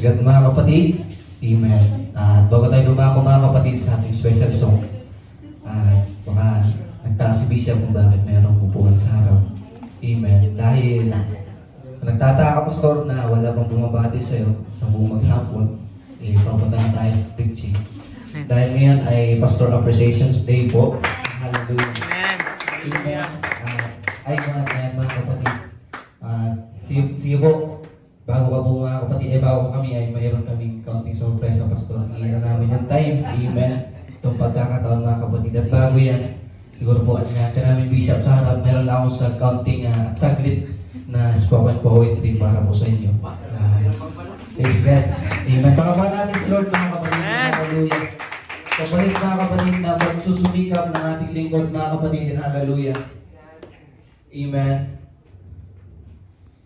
Praise God mga kapatid. Amen. At bago tayo dumako mga kapatid sa ating special song, baka nagtaka si Bishop kung bakit mayroong upuan sa harap. Amen. Dahil nagtataka ka, Pastor, na wala pang bumabati sa'yo sa buong maghapon, papunta tayo sa preaching. Dahil ngayon ay Pastor Appreciations Day po. Hallelujah. Amen. Mga kapatid. Sige po, bago ka po mga kapatid, bago kami ay mayroon kaming kaunting surprise na Pastor. Hingin na namin yung time. Amen. Itong pagkakataon mga kapatid. At bago yan, siguro po at natin namin Bishop sa harap, meron lang ako sa counting at saglit na spoken poetry para po sa inyo. Praise God. Amen. Pakabahan natin si Lord mga kapatid. Hallelujah. Kapatid mga kapatid na magsusumikap ng ating lingkod mga kapatid. Hallelujah. Amen.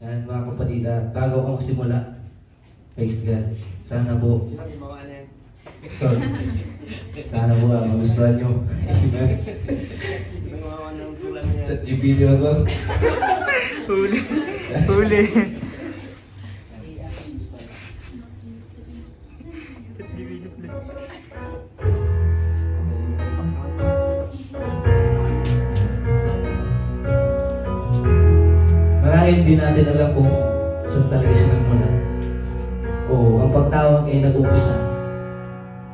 Yan mga kapatid, bago ako magsimula, praise God. Sana po, sorry. Sana po magustuhan nyo. Amen. Sa video to. Huli. Huli. Marahil di natin alam kung saan talaga siya nagmula. O ang pagtawag ay nag-umpisa.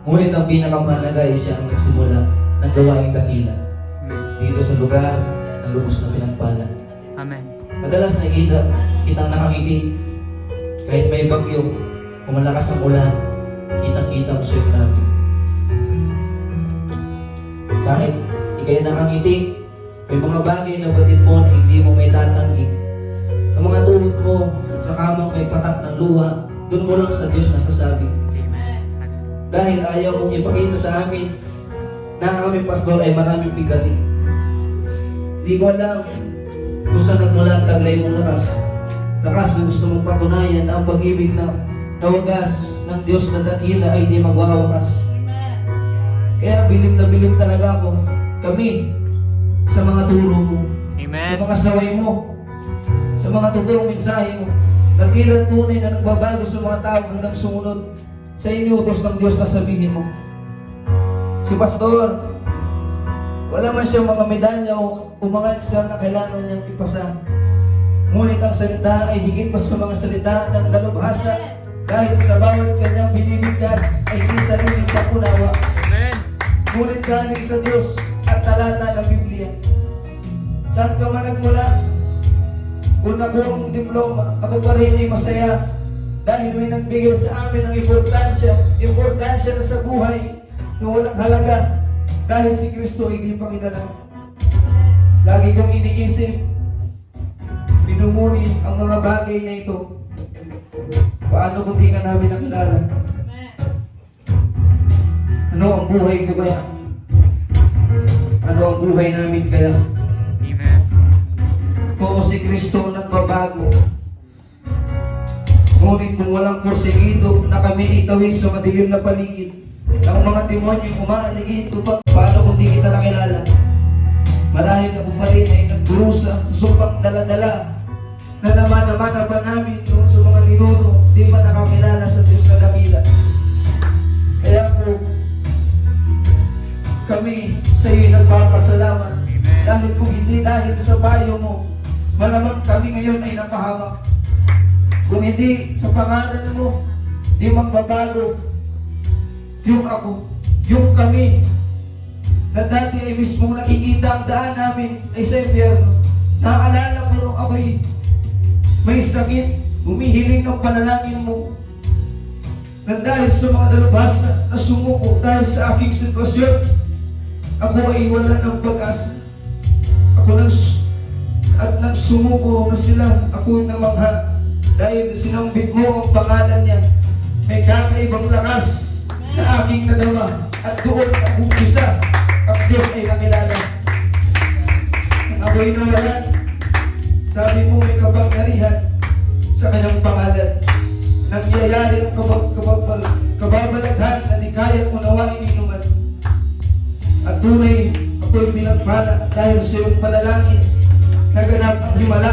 Ngunit ang pinakamahalaga ay siya ang nagsimula ng gawaing dakila dito sa lugar na lubos na pinagpala. Amen. Madalas nakikita kitang nakangiti kahit may bagyo o malakas ang ulan, kitang-kita mo siya namin. Kahit ikay nakangiti, may mga bagay na batid mo na hindi mo may tatanggi. Ang mga tuhod mo at sa kamang may patak ng luha, doon mo lang sa Diyos nasasabi. Amen. Dahil ayaw mong ipakita sa amin na kami pastor ay maraming bigatin. Hindi ko alam kung saan nagmula ang taglay mong lakas. Lakas na gusto mong patunayan na ang pag-ibig na wagas ng Diyos na dakila ay di magwawakas. Kaya bilib na bilib talaga ako, kami, sa mga turo mo, Amen. sa mga saway mo, sa mga totoong mensahe mo, na tila tunay na nagbabago sa mga tao hanggang sumunod sa iniutos ng Diyos na sabihin mo. Si Pastor, wala man siyang mga medalya o mga exam na kailangan niyang ipasa. Ngunit ang salita ay higit pa sa mga salita ng dalubhasa dahil sa bawat kanyang binibigkas ay di sarili sa unawa. Amen. Ngunit galing sa Diyos at talata ng Biblia. Saan ka man nagmula? Kung nakuha ang diploma, ako pa rin ay masaya dahil may nagbigay sa amin ng importansya na sa buhay na walang halaga dahil si Kristo ay hindi pa kilala. Lagi kong iniisip, pinumuni ang mga bagay na ito. Paano kung di ka namin nakilala? Ano ang buhay ko kaya? Ano ang buhay namin kaya? Amen. Oo, si Kristo ang nagbabago. Ngunit kung walang porsigido na kami itawid sa madilim na paligid, ang mga demonyong umaaligid upang paano kung di kita nakilala? Marahil ako pa rin ay nagdurusa sa sumpang dala-dala na naman-naman pa namin noon sa mga ninuno, di pa nakakilala sa Diyos na dakila. Kaya po, kami sa iyo nagpapasalamat. Dahil kung hindi dahil sa payo mo, malamang kami ngayon ay napahamak. Kung hindi sa pangalan mo, di magbabago yung ako, yung kami, na dati ay mismo nakikita ang daan namin ay sa impyerno. Naaalala ko nung ako'y may sakit, humihiling ng panalangin mo. Na dahil sa mga dalubhasa na sumuko dahil sa aking sitwasyon, ako ay wala ng pag-asa. Ako nang sumuko na sila, ako namangha. Dahil sinambit mo ang pangalan niya, may kakaibang lakas na aking nadama at doon nag-umpisa ang Diyos ay nakilala. Nang ako'y nawalan, sabi mo may kapangyarihan sa kanyang pangalan. Nangyayari ang kababalaghan na di kaya unawain inuman. At tunay ako'y pinagpala dahil sa iyong panalangin naganap ang himala.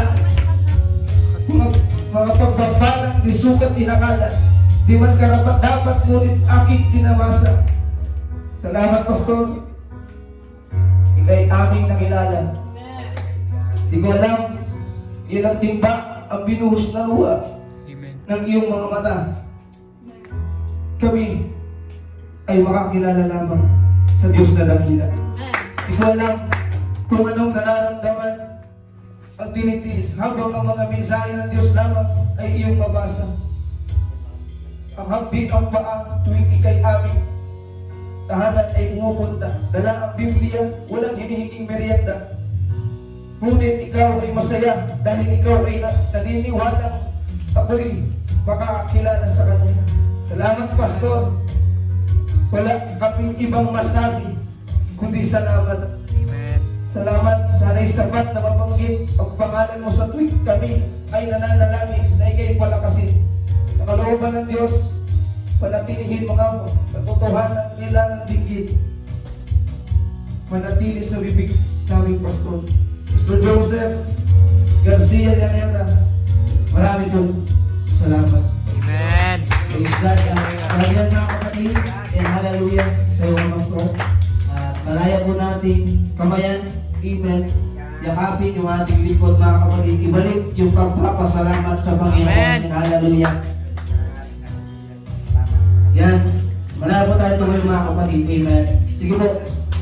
Mga pagbabalang di sukat inakala Di man karapat dapat, ngunit aking tinawasa. Salamat, Pastor. Ika'y aming nakilala. Di ko alam, ilang timba ang binuhos na luha Amen. ng iyong mga mata. Kami ay makakilala lamang sa Diyos na dakila. Di ko alam kung anong nararamdaman ang tinitiis habang ang mga mensahe ng Diyos lamang ay iyong mabasa. Ang hambing ang paa tuwing ika'y aming tahanan ay pumupunta. Dala ang Biblia, walang hinihinging merienda. Ngunit ikaw ay masaya dahil ikaw ay naniniwalang ako'y makakakilala sa Kanya. Salamat, Pastor. Wala kaming ibang masabi kundi salamat. Amen. Salamat, sana'y sapat na mabanggit ang pangalan mo sa tuwing kami ay nananalangin na ika'y palakasin. Sa kalooban ng Diyos, panatilihin mga katotohanan nila ng dinggit. Manatili sa bibig naming Pastor. Mr. Joseph Garcia Llanera, marami pong salamat. Amen. Praise God. Maraming mga kapatid, and hallelujah kayo mga Pastor. Malaya po natin kamayan, amen. Yakapin yung ating likod mga kapatid. Ibalik yung pagpapasalamat sa Panginoon. Amen. Hallelujah. Yan. Malaya po tayo tuloy mga kapatid. Amen. Sige po.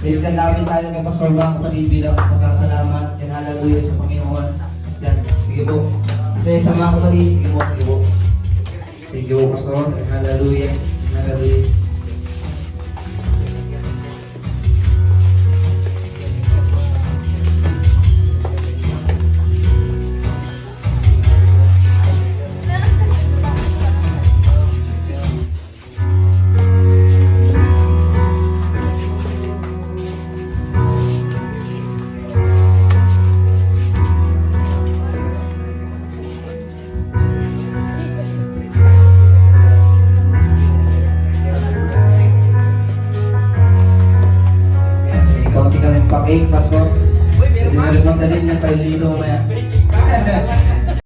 Praise God namin tayo kay Pastor mga kapatid bilang pasasalamat. Yan. Hallelujah sa Panginoon. Yan. Sige po. Isa-isa mga kapatid. Sige po. Sige po. Thank you, Pastor. Hallelujah. Hallelujah. Ikaw, di kami pakik, Pastor. Hindi mo rin magdalhin niya kay Lino maya.